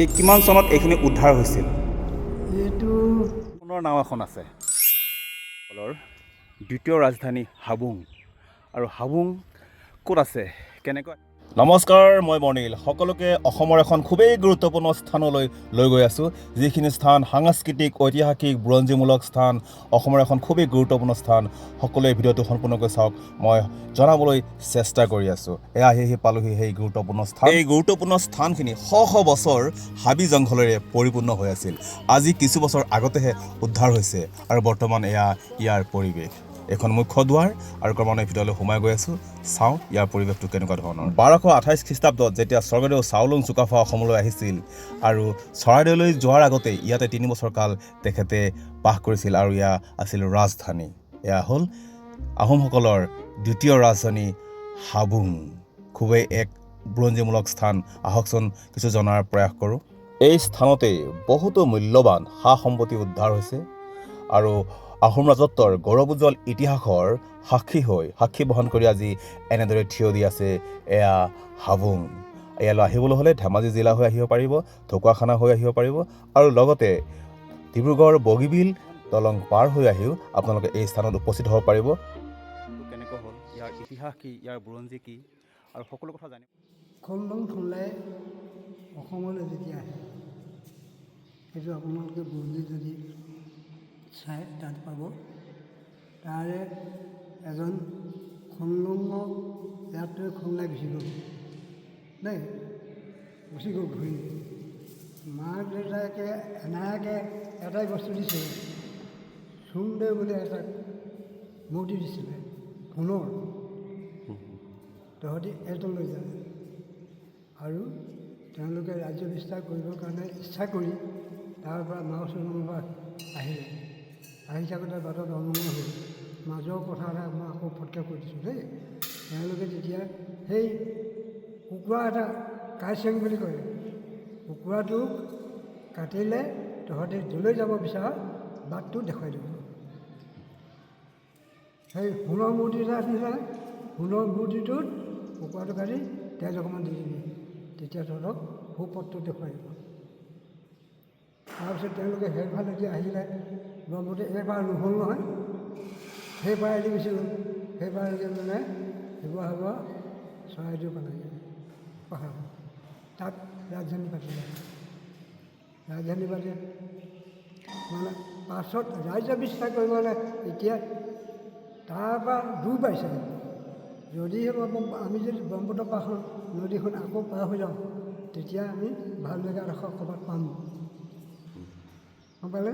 এই কিমান চনত এইখিনি উদ্ধাৰ হৈছিল? এইটো পুনৰ নাও এখন আছে দ্বিতীয় ৰাজধানী হাবুং। আৰু হাবুং ক'ত আছে, কেনেকৈ? নমস্কাৰ, মই মৰ্ণিল। সকলোকে অসমৰ এখন খুবেই গুৰুত্বপূৰ্ণ স্থানলৈ লৈ গৈ আছোঁ, যিখিনি স্থান সাংস্কৃতিক, ঐতিহাসিক, বুৰঞ্জীমূলক স্থান, অসমৰ এখন খুবেই গুৰুত্বপূৰ্ণ স্থান। সকলোৱে ভিডিঅ'টো সম্পূৰ্ণকৈ চাওক, মই জনাবলৈ চেষ্টা কৰি আছোঁ। এয়া আহি পালোহি সেই গুৰুত্বপূৰ্ণ স্থান। এই গুৰুত্বপূৰ্ণ স্থানখিনি শ শ বছৰ হাবি জংঘলেৰে পৰিপূৰ্ণ হৈ আছিল। আজি কিছু বছৰ আগতেহে উদ্ধাৰ হৈছে আৰু বৰ্তমান এয়া ইয়াৰ পৰিৱেশ। এখন মুখ্য দুৱাৰ আৰু ক্ৰমান্বয়ে ভিতৰলৈ সোমাই গৈ আছোঁ। চাওঁ ইয়াৰ পৰিৱেশটো কেনেকুৱা ধৰণৰ। 1228 খ্ৰীষ্টাব্দত যেতিয়া স্বৰ্গদেউ চাওলুং চুকাফা অসমলৈ আহিছিল আৰু চৰাইদেউলৈ যোৱাৰ আগতে ইয়াতে 3 বছৰ কাল তেখেতে বাস কৰিছিল আৰু এয়া আছিল ৰাজধানী। এয়া হ'ল আহোমসকলৰ দ্বিতীয় ৰাজধানী হাবুং। খুবেই এক বুৰঞ্জীমূলক স্থান। আহকচোন কিছু জনাৰ প্ৰয়াস কৰোঁ। এই স্থানতেই বহুতো মূল্যৱান সা সম্পত্তি উদ্ধাৰ হৈছে আৰু আহোম ৰাজত্বৰ গৌৰৱোজ্জ্বল ইতিহাসৰ সাক্ষী বহন কৰি আজি এনেদৰে থিয় দি আছে এয়া হাবুং। ইয়ালৈ আহিবলৈ হ'লে ধেমাজি জিলা হৈ আহিব পাৰিব, ঢকুৱাখানা হৈ আহিব পাৰিব আৰু লগতে ডিব্ৰুগড় বগীবিল দলং পাৰ হৈ আহিও আপোনালোকে এই স্থানত উপস্থিত হ'ব পাৰিব। কেনেকৈ হ'ল, ইয়াৰ ইতিহাস কি, ইয়াৰ বুৰঞ্জী কি আৰু সকলো কথা জানিব। খোল্লং খোলাই অসমলৈ যেতিয়া আহে, সেইটো আপোনালোকে বুৰঞ্জী যদি চাই তাত পাব। তাৰে এজন খোল্লঙক ইয়াতে খোলাই গুচি গ'ল দেই, গুচি গ'ল ঘূৰি। মাক দেউতাকে এনায়াকে এটাই বস্তু দিছে, চুমদেউ বুলি এটা মূৰ্তি দিছিলে সোণৰ, তহঁতি এইটো লৈ যায়। আৰু তেওঁলোকে ৰাজ্য বিস্তাৰ কৰিবৰ কাৰণে ইচ্ছা কৰি তাৰ পৰা মাওচুঙৰ পৰা আহিলে। আহি থাকোঁতে বাটত অনুমোদন হ'ল। মাজৰ কথা এটা মই আকৌ ফটকৈ কৈ দিছোঁ দেই। তেওঁলোকে যেতিয়া সেই কুকুৰা এটা কাইচেং বুলি কয়, কুকুৰাটোক কাটিলে তহঁতে যলৈ যাব বিচাৰ বাটটো দেখুৱাই দিব। সেই সোণৰ মূৰ্তি এটা আছিলে, সোণৰ মূৰ্তিটোত কুকুৰাটো কাটি তেল অকণমান দি দিবি, তেতিয়া তহঁতক সুপথটো দেখুৱাই দিব। তাৰপিছত তেওঁলোকে সেইফালে এতিয়া আহিলে, ব্ৰহ্মপুত্ৰ এইবাৰ নহ'ল নহয়, সেইপাৰেদি গুচি গ'ল। সেইপাৰেদি মানে শিৱসাগৰ চৰাইদেউ পালেগৈ পাহাৰ, তাত ৰাজধানী পাতিলে। ৰাজধানী পাতি মানে পাছত ৰাজ্য বিস্তাৰ কৰিবলৈ এতিয়া তাৰপৰা দূৰ পাইছে। যদিহে আমি যদি ব্ৰহ্মপুত্ৰ পাৰখন নদীখন আকৌ পাৰ হৈ যাওঁ, তেতিয়া আমি ভাল জেগা এডোখৰ ক'ৰবাত পাম, গম পালে।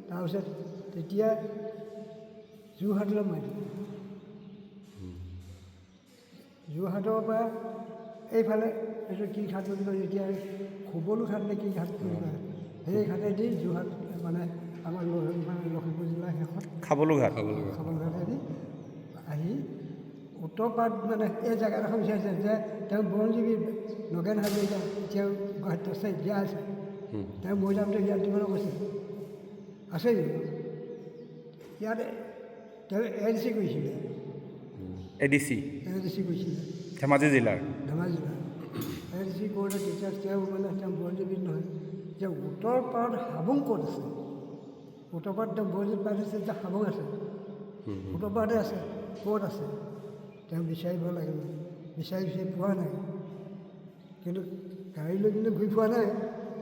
তাৰপিছত তেতিয়া যোৰহাটলৈ মাৰিলে। যোৰহাটৰ পৰা এইফালে এইটো কি ঘাট বুলি কয়, এতিয়া খুবলু ঘাট নে কি ঘাট বুলি কয়, সেই ঘাটেদি যোৰহাট মানে আমাৰ লখিমপুৰ জিলাৰ শেষত খাবলো ঘাট ঘাটেদি আহি উত্তৰ পাৰত মানে এই জেগাডোখৰ বিচাৰিছে যে তেওঁ বুৰঞ্জীবিদ নগেন হাজৰিকা এতিয়াও গুৱাহাটীত আছে, জীয়া আছে। তেওঁ মৈদামটো ইয়াত দিবলৈ কৈছে, আছে ইয়াত। তেওঁ ADC কৰিছিলে, ADC কৰিছিলে ধেমাজি জিলাৰ। ধেমাজি জিলাৰ ADC কৰোঁতে তেতিয়া তেওঁ মানে তেওঁ বুৰঞ্জীবিদ নহয়, যে উত্তৰ পাৰত হাবুং ক'ত আছে। উত্তৰ পাৰত তেওঁ বুৰঞ্জীত পাই থৈছে যে হাবুং আছে, উত্তৰ পাৰতে আছে, ক'ত আছে তেওঁ বিচাৰিব লাগে। বিচাৰি পোৱা নাই, কিন্তু গাড়ী লৈ কিন্তু ঘূৰি পোৱা নাই,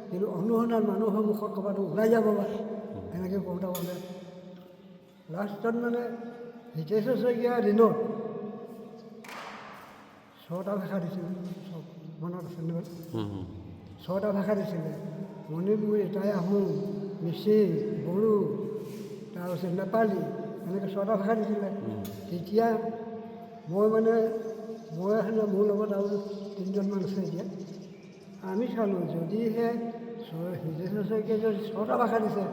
কিন্তু অনুসন্ধান মানুহৰ মুখত ক'ৰবাত ওলাই যাব বা এনেকৈ কৰোঁতে ক'লে লাষ্টত মানে হিতেশ্বৰ শইকীয়াৰ দিনত 6টা ভাষা দিছিলে, চব মনত আছে নহয়, 6টা ভাষা দিছিলে। মণিপুৰী, টাই আহোম, মিচিং, বড়ো, তাৰপিছত নেপালী, এনেকৈ 6টা ভাষা দিছিলে। তেতিয়া মই আছিলোঁ, মোৰ লগত আৰু 3জনমান আছে। এতিয়া আমি চালোঁ, যদিহে হিতেশ্বৰ শইকীয়াই যদি 6টা ভাষা দিছে,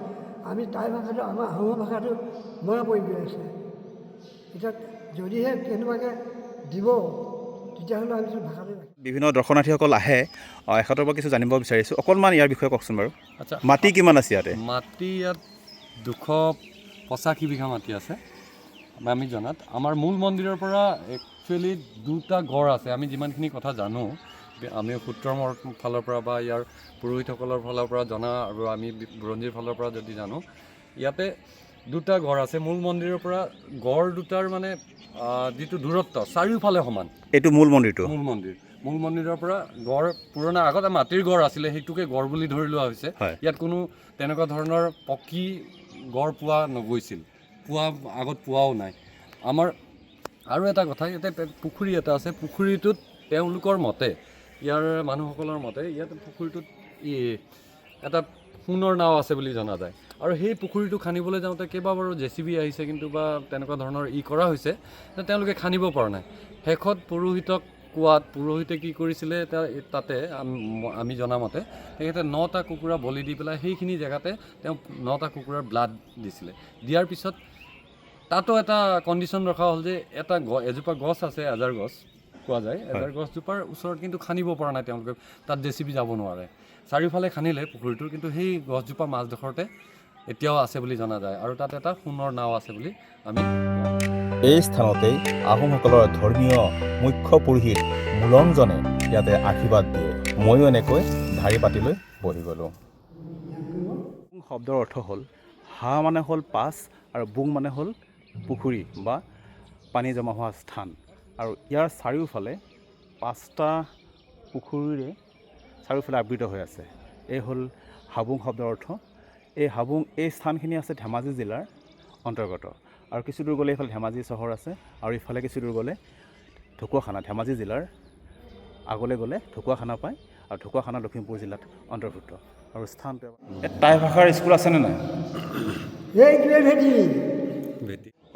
আমি টাই ভাষাটো, আমাৰ আহোমৰ ভাষাটো মৰা পৰি গৈ আছে। এতিয়া যদিহে কেনেবাকৈ দিব, তেতিয়াহ'লে আমি ভাষাটো বিভিন্ন দৰ্শনাৰ্থীসকল আহে, এখেতৰ পৰা কিছু জানিব বিচাৰিছোঁ। অকণমান ইয়াৰ বিষয়ে কওকচোন বাৰু। আচ্ছা, মাটি কিমান আছে ইয়াতে? মাটি ইয়াত 285 বিঘা মাটি আছে আমি জনাত। আমাৰ মূল মন্দিৰৰ পৰা একচুৱেলি 2টা গড় আছে, আমি যিমানখিনি কথা জানো। আমি সূত্ৰৰ ফালৰ পৰা বা ইয়াৰ পুৰোহিতসকলৰ ফালৰ পৰা জনা আৰু আমি বুৰঞ্জীৰ ফালৰ পৰা যদি জানো, ইয়াতে দুটা গড় আছে। মূল মন্দিৰৰ পৰা গড় দুটাৰ মানে যিটো দূৰত্ব চাৰিওফালে সমান। এইটো মূল মন্দিৰটো। মূল মন্দিৰৰ পৰা গড় পুৰণা আগতে মাটিৰ গড় আছিলে, সেইটোকে গড় বুলি ধৰি লোৱা হৈছে। ইয়াত কোনো তেনেকুৱা ধৰণৰ পকী গড় আগত পোৱাও নাই। আমাৰ আৰু এটা কথা, ইয়াতে পুখুৰী এটা আছে। পুখুৰীটোত তেওঁলোকৰ মতে, ইয়াৰ মানুহসকলৰ মতে, ইয়াতে পুখুৰীটোত এটা সোণৰ নাও আছে বুলি জনা যায়। আৰু সেই পুখুৰীটো খান্দিবলৈ যাওঁতে কেইবাবাৰো JCB আহিছে, কিন্তু বা তেনেকুৱা ধৰণৰ কৰা হৈছে, তেওঁলোকে খান্দিব পৰা নাই। শেষত পুৰোহিতক কোৱাত পুৰোহিতে কি কৰিছিলে, তাতে আমি জনামতে তেখেতে 9টা কুকুৰা বলি দি পেলাই সেইখিনি জেগাতে তেওঁ 9টা কুকুৰাৰ ব্লাড দিছিলে। দিয়াৰ পিছত তাতো এটা কণ্ডিশ্যন ৰখা হ'ল যে এজোপা গছ আছে, এজাৰ গছ কোৱা যায়, এজাৰ গছজোপাৰ ওচৰত কিন্তু খান্দিব পৰা নাই তেওঁলোকে, তাত JCB যাব নোৱাৰে। চাৰিওফালে খান্দিলে পুখুৰীটোৰ, কিন্তু সেই গছজোপা মাজডোখৰতে এতিয়াও আছে বুলি জনা যায়, আৰু তাত এটা সোণৰ নাও আছে বুলি আমি। এই স্থানতেই আহোমসকলৰ ধৰ্মীয় মুখ্য পুৰোহিত মূলংজনে ইয়াতে আশীৰ্বাদ দিয়ে। ময়ো এনেকৈ ধাৰি পাতি লৈ বহি গ'লোঁ। শব্দৰ অৰ্থ হ'ল হা মানে হ'ল পাছ, আৰু বুং মানে হ'ল পুখুৰী বা পানী জমা হোৱা স্থান। আৰু ইয়াৰ চাৰিওফালে 5টা পুখুৰীৰে চাৰিওফালে আবৃত হৈ আছে। এই হ'ল হাবুং শব্দৰ অৰ্থ। এই স্থানখিনি আছে ধেমাজি জিলাৰ অন্তৰ্গত। আৰু কিছু দূৰ গ'লে এইফালে ধেমাজি চহৰ আছে, আৰু ইফালে কিছু দূৰ গ'লে ঢকুৱাখানা, ধেমাজি জিলাৰ আগলৈ গ'লে ঢকুৱাখানা পায়, আৰু ঢকুৱাখানা লখিমপুৰ জিলাত অন্তৰ্ভুক্ত। আৰু স্থানটো টাই ভাষাৰ স্কুল আছেনে নাই?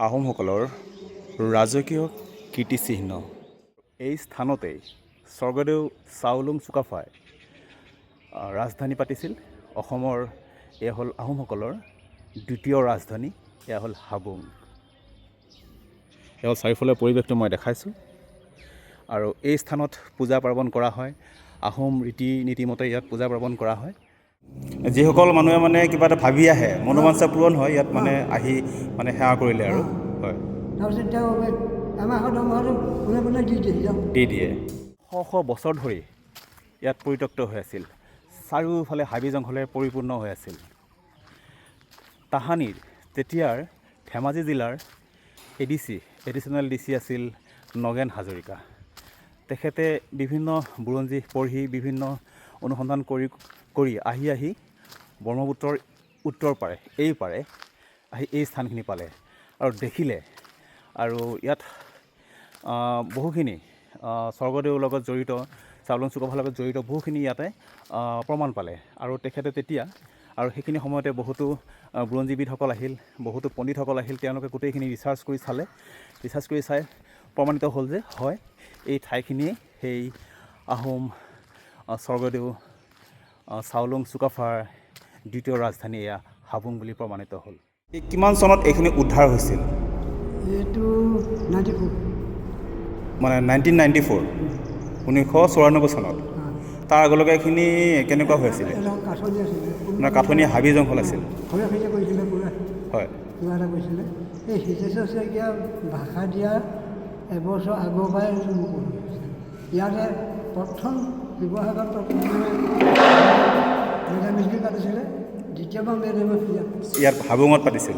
আহোমসকলৰ ৰাজকীয় কীৰ্তিচিহ্ন। এই স্থানতেই স্বৰ্গদেউ চাওলুং চুকাফাই ৰাজধানী পাতিছিল অসমৰ। এয়া হ'ল আহোমসকলৰ দ্বিতীয় ৰাজধানী, এয়া হ'ল হাবুং। এয়া হ'ল চাৰিওফালৰ পৰিৱেশটো মই দেখাইছোঁ। আৰু এই স্থানত পূজা পাৰ্বণ কৰা হয়, আহোম ৰীতি নীতিমতে ইয়াত পূজা পাৰ্বণ কৰা হয়। যিসকল মানুহে মানে কিবা এটা ভাবি আহে, মনোবাঞ্ছা পূৰণ হয় ইয়াত মানে আহি মানে সেৱা কৰিলে আৰু। হয়, তাৰপিছত তেওঁ আমাৰ দি দিয়ে। শ বছৰ ধৰি ইয়াত পৰিত্যক্ত হৈ আছিল। চাৰিওফালে হাবি জংঘলেৰে পৰিপূৰ্ণ হৈ আছিল। তাহানিৰ তেতিয়াৰ ধেমাজি জিলাৰ এডিশ্যনেল DC আছিল নগেন হাজৰিকা। তেখেতে বিভিন্ন বুৰঞ্জী পঢ়ি, বিভিন্ন অনুসন্ধান কৰি আহি ব্ৰহ্মপুত্ৰৰ উত্তৰ পাৰে, এই পাৰে আহি এই স্থানখিনি পালে আৰু দেখিলে। আৰু ইয়াত বহুখিনি স্বৰ্গদেউৰ লগত জড়িত, চাওলুং চুকাফাৰ লগত জড়িত বহুখিনি ইয়াতে প্ৰমাণ পালে। আৰু তেখেতে তেতিয়া, আৰু সেইখিনি সময়তে বহুতো বুৰঞ্জীবিদসকল আহিল, বহুতো পণ্ডিতসকল আহিল। তেওঁলোকে গোটেইখিনি ৰিচাৰ্চ কৰি চাই প্ৰমাণিত হ'ল যে হয়, এই ঠাইখিনিয়ে সেই আহোম স্বৰ্গদেউ চাওলুং চুকাফাৰ দ্বিতীয় ৰাজধানী এয়া হাবুং বুলি প্ৰমাণিত হ'ল। কিমান চনত এইখিনি উদ্ধাৰ হৈছিল? এইটো 94, মানে 1994, 1994 চনত। তাৰ আগলৈকে এইখিনি কেনেকুৱা হৈ আছিলে? কাঠনি আছিলে, আপোনাৰ কাঠনি হাবি জংঘল আছিল। কৰিছিলে পুৰা, হয়, কিবা এটা কৰিছিলে। এই হিতেশ্বৰ শইকীয়া ভাষা দিয়া এবছৰ আগৰ পৰাই ইয়াতে প্ৰথম শিৱসাগৰত মেডামিস্ত্ৰী পাতিছিলে, দ্বিতীয়বাৰ মেডামিস্ত্ৰী ইয়াত হাবুঙত পাতিছিল।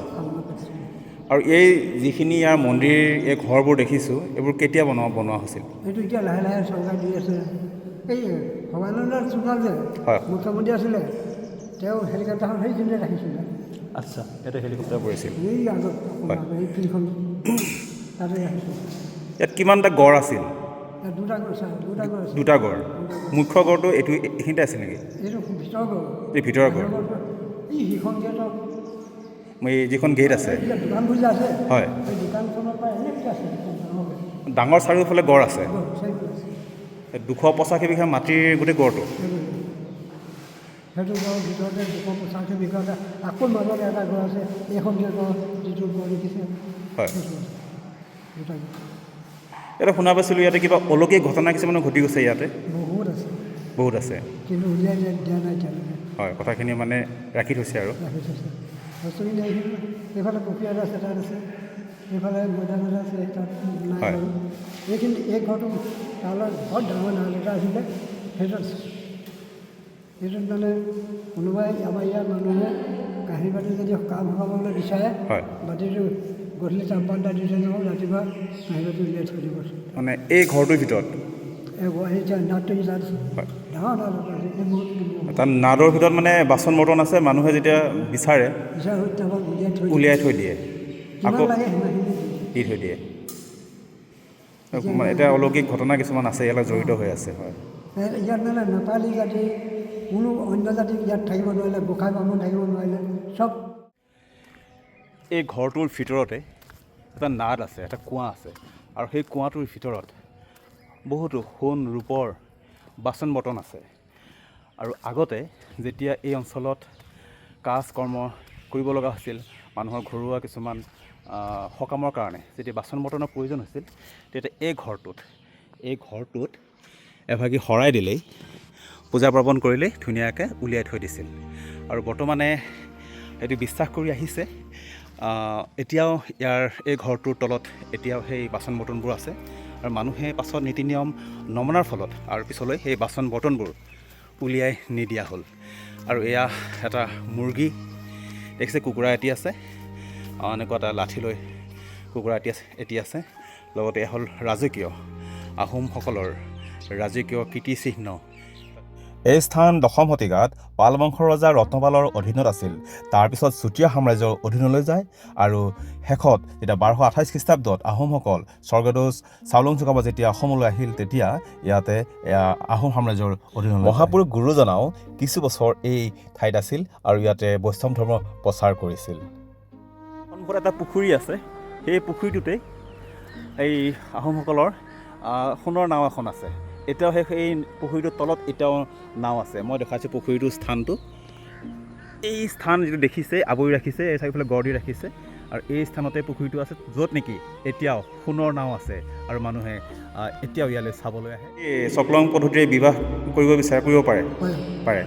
আৰু এই যিখিনি ইয়াৰ মন্দিৰ, এই ঘৰবোৰ দেখিছোঁ, এইবোৰ কেতিয়া বনোৱা হৈছিল? এইটো এতিয়া লাহে লাহে চৰকাৰ দি আছে। এই সৰ্বানন্দ সোণোৱাল যে মুখ্যমন্ত্ৰী আছিলে, তেওঁ হেলিকপ্টাৰখন সেইখিনিতে ৰাখিছিলে। আচ্ছা, ইয়াতে হেলিকপ্টাৰ পৰিছিল। এই আগত এই ফিল্ডখন তাতে ৰাখিছিল। ইয়াত কিমানটা গড় আছিল? দুটা গড় আছে। দুটা গড়। মুখ্য গড়টো এইখিনিতে আছিল নেকি? এইটো ভিতৰ গড়। এই ভিতৰৰ গড়। এই সিখন গেটত এই যিখন গেট আছে, দোকানবোৰ যে আছে, হয়, সেই দোকানখনৰ পৰা এনেকৈ আছে। ডাঙৰ চাৰিওফালে গড় আছে। 285 বিঘা মাটিৰ গোটেই গড়টো। সেইটো গড়ৰ ভিতৰতে 285 বিঘা, আকৌ মাজতে এটা গড় আছে। এইখন গড় যিটো গড় দেখিছে, হয়। ইয়াতে শুনা পাইছিলোঁ ইয়াতে কিবা অলৌকিক ঘটনা কিছুমান ঘটি গৈছে ইয়াতে। বহুত আছে, কিন্তু উলিয়াই দিয়া নাই এতিয়ালৈকে। হয়, কথাখিনি মানে ৰাখি থৈছে আৰু। বস্তুখিনি এইফালে পুখুৰী এটা আছে, তাত আছে। এইফালে মৈদাম আছে, তাত নাই। এইখিনি এই ঘৰটো তালৈ বৰ ডাঙৰ নাল এটা আছিলে। সেইটোত মানে কোনোবাই আমাৰ ইয়াৰ মানুহে কাঁহী বাতি যদি কাম সকামলৈ বিচাৰে হয় বাতিটো গধূলি তামপান এটা দি থৈ যাব, ৰাতিপুৱা কাঁহী বাতি উলিয়াই থৈ দিব। মানে এই ঘৰটোৰ ভিতৰত এই নাটটো তাত হয় ডাঙৰ নাট এটা আছে, এই বহুত তাত নাদৰ ভিতৰত মানে বাচন বৰ্তন আছে, মানুহে যেতিয়া বিচাৰে বিচাৰ তাৰপৰা উলিয়াই থৈ দিয়ে, কিমান আকৌ লাগে সিমানখিনি দি থৈ দিয়ে। মানে এতিয়া অলৌকিক ঘটনা কিছুমান আছে ইয়াৰ লগত জড়িত হৈ আছে। হয় ইয়াত মানে নেপালী জাতি কোনো অন্য জাতি ইয়াত থাকিব নোৱাৰিলে, গোসাঁই বামুণ থাকিব নোৱাৰিলে, চব এই ঘৰটোৰ ভিতৰতে এটা নাদ আছে, এটা কুঁৱা আছে, আৰু সেই কুঁৱাটোৰ ভিতৰত বহুতো সোণ ৰূপৰ বাচন বৰ্তন আছে। আৰু আগতে যেতিয়া এই অঞ্চলত কাজ কৰ্ম কৰিব লগা হৈছিল, মানুহৰ ঘৰুৱা কিছুমান সকামৰ কাৰণে যেতিয়া বাচন বৰ্তনৰ প্ৰয়োজন হৈছিল, তেতিয়া এই ঘৰটোত এভাগি শৰাই দিলেই, পূজা পাৰ্বণ কৰিলেই ধুনীয়াকৈ উলিয়াই থৈ দিছিল। আৰু বৰ্তমানে এইটো বিশ্বাস কৰি আহিছে, এতিয়াও এই ঘৰটোৰ তলত এতিয়াও সেই বাচন বৰ্তনবোৰ আছে, আৰু মানুহে পাছত নীতি নিয়ম নমনাৰ ফলত আৰু পিছলৈ সেই বাচন বৰ্তনবোৰ উলিয়াই নিদিয়া হ'ল। আৰু এয়া এটা মুৰ্গী দেখিছে, কুকুৰা এটি আছে, এনেকুৱা এটা লাঠি লৈ কুকুৰা এটি আছে, লগতে এয়া হ'ল ৰাজকীয় আহোমসকলৰ ৰাজকীয় কীৰ্তিচিহ্ন। এই স্থান দশম শতিকাত পাল বংশৰ ৰজা ৰত্নপালৰ অধীনত আছিল। তাৰপিছত চুতীয়া সাম্ৰাজ্যৰ অধীনলৈ যায়, আৰু শেষত যেতিয়া 1228 খ্ৰীষ্টাব্দত আহোমসকল স্বৰ্গদেউ চাওলুং চুকাফা যেতিয়া অসমলৈ আহিল, তেতিয়া ইয়াতে আহোম সাম্ৰাজ্যৰ অধীনলৈ মহাপুৰুষ গুৰুজনাও কিছু বছৰ এই ঠাইত আছিল আৰু ইয়াতে বৈষ্ণৱ ধৰ্ম প্ৰচাৰ কৰিছিল। সন্মুখত এটা পুখুৰী আছে, সেই পুখুৰীটোতেই এই আহোমসকলৰ সোণৰ নাও এখন আছে। এতিয়াও সেই পুখুৰীটোৰ তলত এতিয়াও নাও আছে। মই দেখাইছোঁ পুখুৰীটোৰ স্থানটো, এই স্থান যিটো দেখিছে আৱৰি ৰাখিছে, এই চাৰিওফালে গঢ় দি ৰাখিছে, আৰু এই স্থানতে পুখুৰীটো আছে, য'ত নেকি এতিয়াও সোণৰ নাও আছে, আৰু মানুহে এতিয়াও ইয়ালৈ চাবলৈ আহে। এই চকলং পদ্ধতিৰে বিবাহ কৰিব বিচাৰে, কৰিব পাৰে।